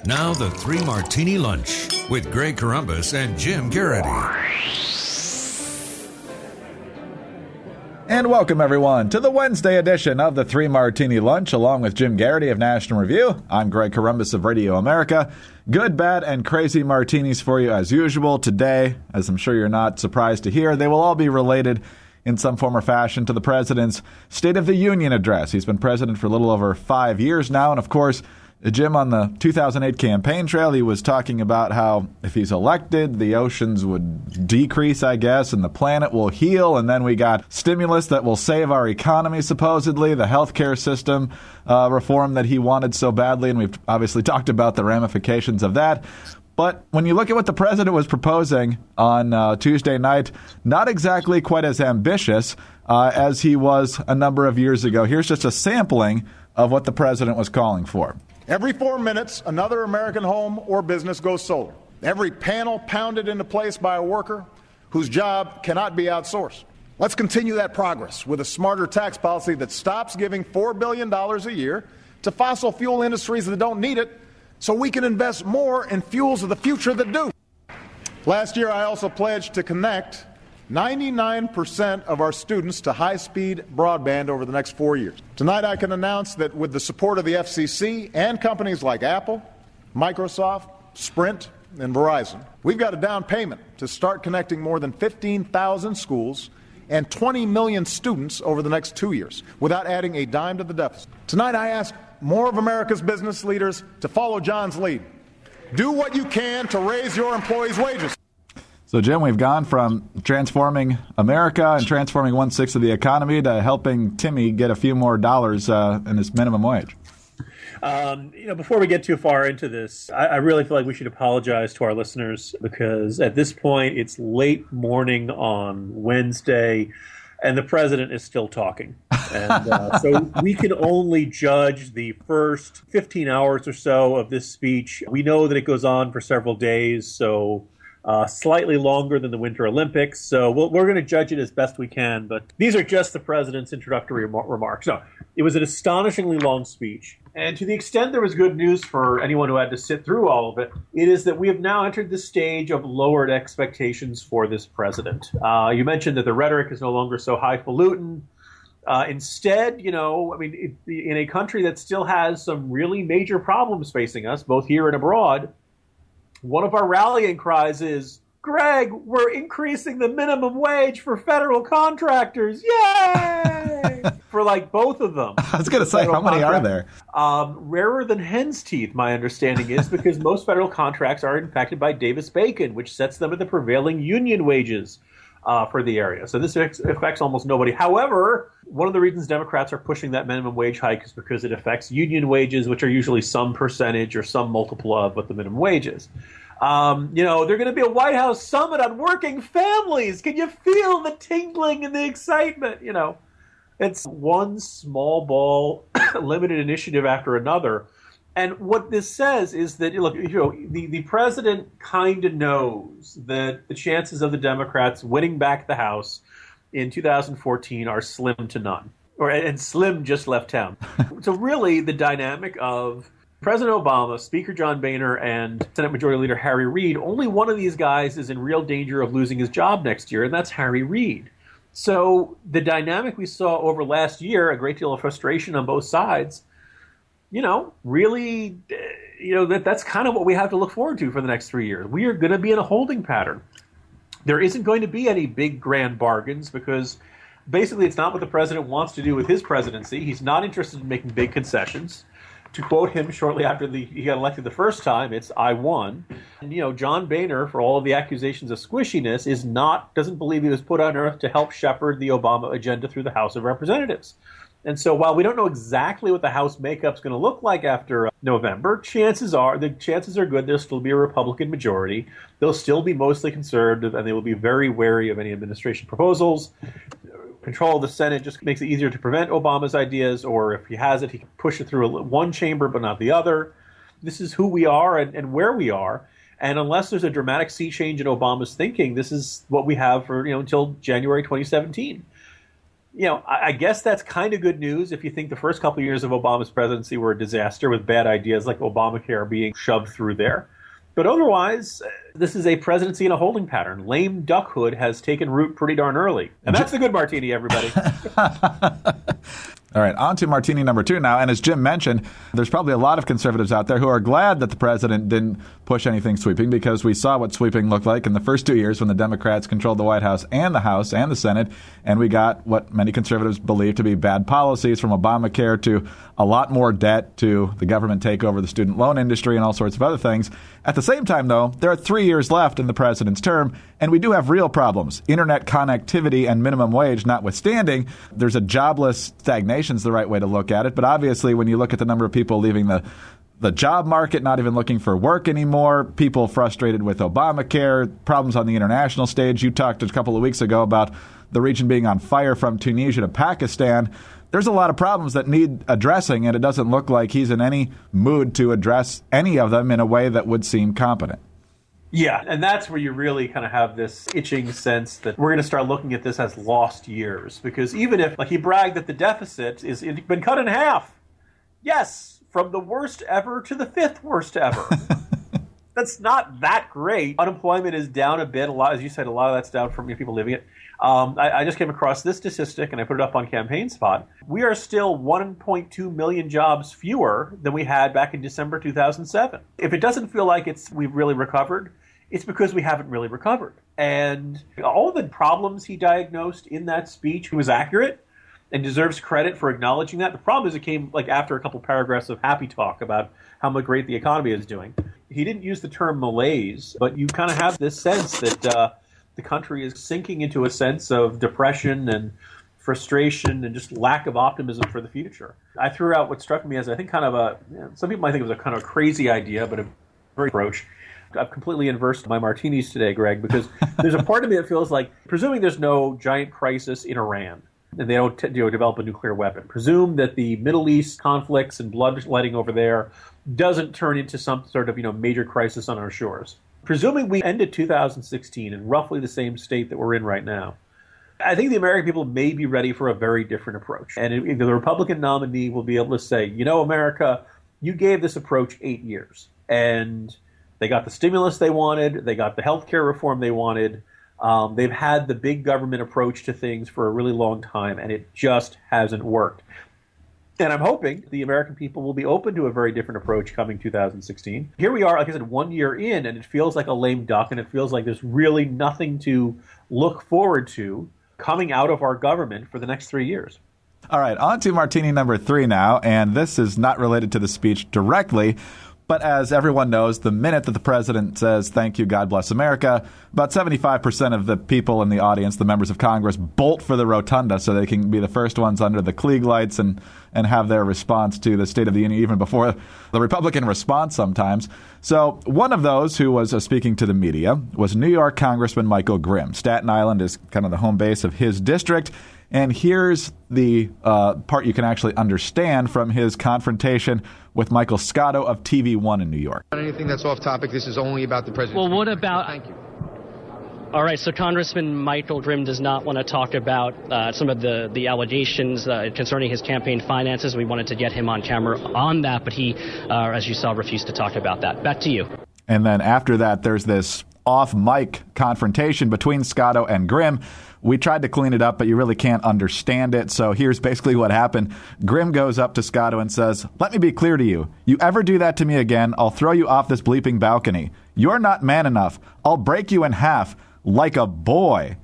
Now the Three Martini Lunch with Greg Corombos and Jim Garrity. And welcome, everyone, to the Wednesday edition of the Three Martini Lunch, along with Jim Garrity of National Review. I'm Greg Corombos of Radio America. Good, bad, and crazy martinis for you as usual. Today, as I'm sure you're not surprised to hear, they will all be related in some form or fashion to the president's State of the Union address. He's been president for a little over 5 years now, and of course, Jim, on the 2008 campaign trail, he was talking about how if he's elected, the oceans would decrease, I guess, and the planet will heal. And then we got stimulus that will save our economy, supposedly, the healthcare system reform that he wanted so badly. And we've obviously talked about the ramifications of that. But when you look at what the president was proposing on Tuesday night, not exactly quite as ambitious as he was a number of years ago. Here's just a sampling of what the president was calling for. Every 4 minutes, another American home or business goes solar. Every panel pounded into place by a worker whose job cannot be outsourced. Let's continue that progress with a smarter tax policy that stops giving $4 billion a year to fossil fuel industries that don't need it, so we can invest more in fuels of the future that do. Last year, I also pledged to connect 99% of our students to high-speed broadband over the next 4 years. Tonight, I can announce that with the support of the FCC and companies like Apple, Microsoft, Sprint, and Verizon, we've got a down payment to start connecting more than 15,000 schools and 20 million students over the next 2 years without adding a dime to the deficit. Tonight, I ask more of America's business leaders to follow John's lead. Do what you can to raise your employees' wages. So, Jim, we've gone from transforming America and transforming 1/6 of the economy to helping Timmy get a few more dollars in his minimum wage. Before we get too far into this, I really feel like we should apologize to our listeners because at this point it's late morning on Wednesday and the president is still talking. And so we can only judge the first 15 hours or so of this speech. We know that it goes on for several days, so slightly longer than the Winter Olympics. So we're going to judge it as best we can. But these are just the president's introductory remarks. No, it was an astonishingly long speech. And to the extent there was good news for anyone who had to sit through all of it, it is that we have now entered the stage of lowered expectations for this president. You mentioned that the rhetoric is no longer so highfalutin. Instead, in a country that still has some really major problems facing us, both here and abroad, one of our rallying cries is, Greg, we're increasing the minimum wage for federal contractors. Yay! For both of them. I was going to say, how many are there? Rarer than hen's teeth, my understanding is, because most federal contracts are impacted by Davis-Bacon, which sets them at the prevailing union wages for the area. So this affects almost nobody. However, one of the reasons Democrats are pushing that minimum wage hike is because it affects union wages, which are usually some percentage or some multiple of what the minimum wage is. They're going to be a White House summit on working families. Can you feel the tingling and the excitement? It's one small ball limited initiative after another. And what this says is that, look, the president kind of knows that the chances of the Democrats winning back the House in 2014 are slim to none. And Slim just left town. So really, the dynamic of President Obama, Speaker John Boehner, and Senate Majority Leader Harry Reid, only one of these guys is in real danger of losing his job next year, and that's Harry Reid. So the dynamic we saw over last year, a great deal of frustration on both sides, really, that's kind of what we have to look forward to for the next 3 years. We are going to be in a holding pattern. There isn't going to be any big grand bargains because basically it's not what the president wants to do with his presidency. He's not interested in making big concessions. To quote him shortly after he got elected the first time, it's "I won." And, John Boehner, for all of the accusations of squishiness, doesn't believe he was put on earth to help shepherd the Obama agenda through the House of Representatives. And so while we don't know exactly what the House makeup's going to look like after November, the chances are good there'll still be a Republican majority. They'll still be mostly conservative, and they will be very wary of any administration proposals. Control of the Senate just makes it easier to prevent Obama's ideas, or if he has it, he can push it through one chamber but not the other. This is who we are and where we are. And unless there's a dramatic sea change in Obama's thinking, this is what we have for until January 2017. I guess that's kind of good news if you think the first couple of years of Obama's presidency were a disaster with bad ideas like Obamacare being shoved through there. But otherwise, this is a presidency in a holding pattern. Lame duckhood has taken root pretty darn early. And that's the good martini, everybody. All right, on to martini number 2 now. And as Jim mentioned, there's probably a lot of conservatives out there who are glad that the president didn't push anything sweeping, because we saw what sweeping looked like in the first 2 years when the Democrats controlled the White House and the Senate, and we got what many conservatives believe to be bad policies, from Obamacare to a lot more debt to the government takeover of the student loan industry and all sorts of other things. At the same time, though, there are 3 years left in the president's term, and we do have real problems. Internet connectivity and minimum wage notwithstanding, there's a jobless stagnation is the right way to look at it. But obviously, when you look at the number of people leaving the job market, not even looking for work anymore, people frustrated with Obamacare, problems on the international stage. You talked a couple of weeks ago about the region being on fire from Tunisia to Pakistan. There's a lot of problems that need addressing, and it doesn't look like he's in any mood to address any of them in a way that would seem competent. Yeah, and that's where you really kind of have this itching sense that we're going to start looking at this as lost years. Because even if, like, he bragged that the deficit has been cut in half. Yes, from the worst ever to the 5th worst ever. That's not that great. Unemployment is down a bit. A lot, as you said, a lot of that's down from people leaving it. I just came across this statistic, and I put it up on Campaign Spot. We are still 1.2 million jobs fewer than we had back in December 2007. If it doesn't feel like we've really recovered, it's because we haven't really recovered. And all the problems he diagnosed in that speech, he was accurate and deserves credit for acknowledging that. The problem is it came after a couple paragraphs of happy talk about how much great the economy is doing. He didn't use the term malaise, but you kind of have this sense that the country is sinking into a sense of depression and frustration and just lack of optimism for the future. I threw out what struck me as, I think, kind of some people might think it was a kind of crazy idea, but a very approach. I've completely inversed my martinis today, Greg, because there's a part of me that feels like, presuming there's no giant crisis in Iran, and they don't develop a nuclear weapon, presume that the Middle East conflicts and bloodletting over there doesn't turn into some sort of major crisis on our shores. Presuming we ended 2016 in roughly the same state that we're in right now, I think the American people may be ready for a very different approach. And the Republican nominee will be able to say, America, you gave this approach 8 years. And they got the stimulus they wanted. They got the health care reform they wanted. They've had the big government approach to things for a really long time, and it just hasn't worked. And I'm hoping the American people will be open to a very different approach coming 2016. Here we are, like I said, 1 year in, and it feels like a lame duck, and it feels like there's really nothing to look forward to coming out of our government for the next 3 years. All right, on to martini number 3 now, and this is not related to the speech directly, but as everyone knows, the minute that the president says, "Thank you, God bless America," about 75% of the people in the audience, the members of Congress, bolt for the rotunda so they can be the first ones under the Klieg lights and have their response to the State of the Union even before the Republican response sometimes. So one of those who was speaking to the media was New York Congressman Michael Grimm. Staten Island is kind of the home base of his district. And here's the part you can actually understand from his confrontation with Michael Scotto of TV1 in New York. Anything that's off topic, this is only about the president. Well, what about... Thank you. All right, so Congressman Michael Grimm does not want to talk about some of the allegations concerning his campaign finances. We wanted to get him on camera on that, but he, as you saw, refused to talk about that. Back to you. And then after that, there's this off-mic confrontation between Scotto and Grimm. We tried to clean it up, but you really can't understand it. So here's basically what happened. Grimm goes up to Scotto and says, "Let me be clear to you. You ever do that to me again, I'll throw you off this bleeping balcony. You're not man enough. I'll break you in half like a boy."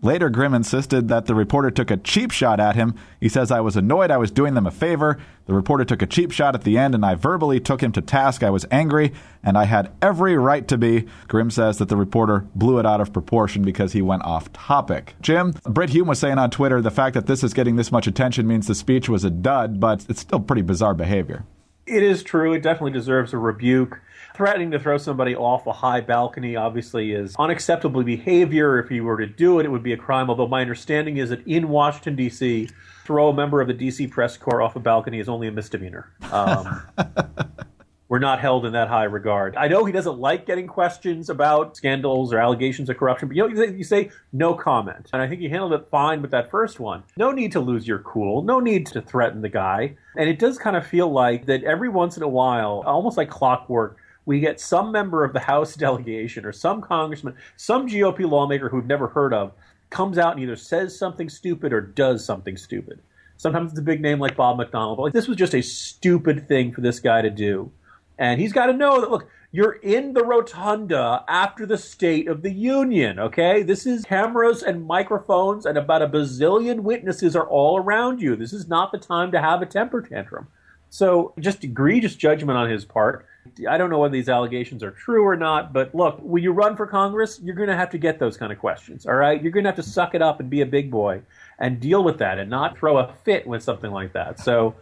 Later, Grimm insisted that the reporter took a cheap shot at him. He says, "I was annoyed I was doing them a favor. The reporter took a cheap shot at the end, and I verbally took him to task. I was angry, and I had every right to be." Grimm says that the reporter blew it out of proportion because he went off topic. Jim, Britt Hume was saying on Twitter, the fact that this is getting this much attention means the speech was a dud, but it's still pretty bizarre behavior. It is true. It definitely deserves a rebuke. Threatening to throw somebody off a high balcony obviously is unacceptable behavior. If he were to do it, it would be a crime, although my understanding is that in Washington, D.C., throw a member of the D.C. press corps off a balcony is only a misdemeanor. We're not held in that high regard. I know he doesn't like getting questions about scandals or allegations of corruption, but you say no comment. And I think he handled it fine with that first one. No need to lose your cool. No need to threaten the guy. And it does kind of feel like that every once in a while, almost like clockwork, we get some member of the House delegation or some congressman, some GOP lawmaker who've never heard of, comes out and either says something stupid or does something stupid. Sometimes it's a big name like Bob McDonnell. But this was just a stupid thing for this guy to do. And he's got to know that, look, you're in the rotunda after the State of the Union, okay? This is cameras and microphones and about a bazillion witnesses are all around you. This is not the time to have a temper tantrum. So just egregious judgment on his part. I don't know whether these allegations are true or not, but look, when you run for Congress, you're going to have to get those kind of questions, all right? You're going to have to suck it up and be a big boy and deal with that and not throw a fit with something like that. So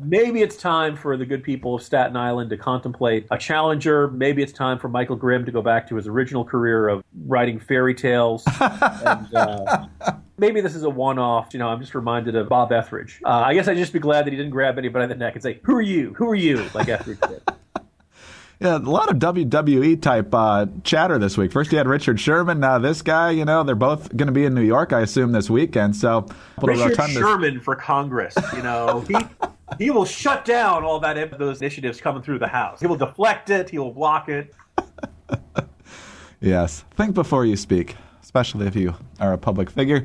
maybe it's time for the good people of Staten Island to contemplate a challenger. Maybe it's time for Michael Grimm to go back to his original career of writing fairy tales. And maybe this is a one-off. I'm just reminded of Bob Etheridge. I guess I'd just be glad that he didn't grab anybody by the neck and say, "Who are you? Who are you?" like Etheridge did. Yeah, a lot of WWE type chatter this week. First, you had Richard Sherman. Now this guy, they're both going to be in New York, I assume, this weekend. So Richard Sherman for Congress. He will shut down all those initiatives coming through the House. He will deflect it. He will block it. Yes, think before you speak, especially if you are a public figure.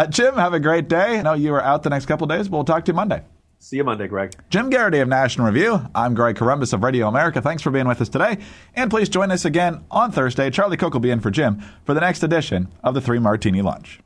Jim, have a great day. I know you are out the next couple of days, but we'll talk to you Monday. See you Monday, Greg. Jim Garrity of National Review. I'm Greg Corombos of Radio America. Thanks for being with us today. And please join us again on Thursday. Charlie Cook will be in for Jim for the next edition of the 3 Martini Lunch.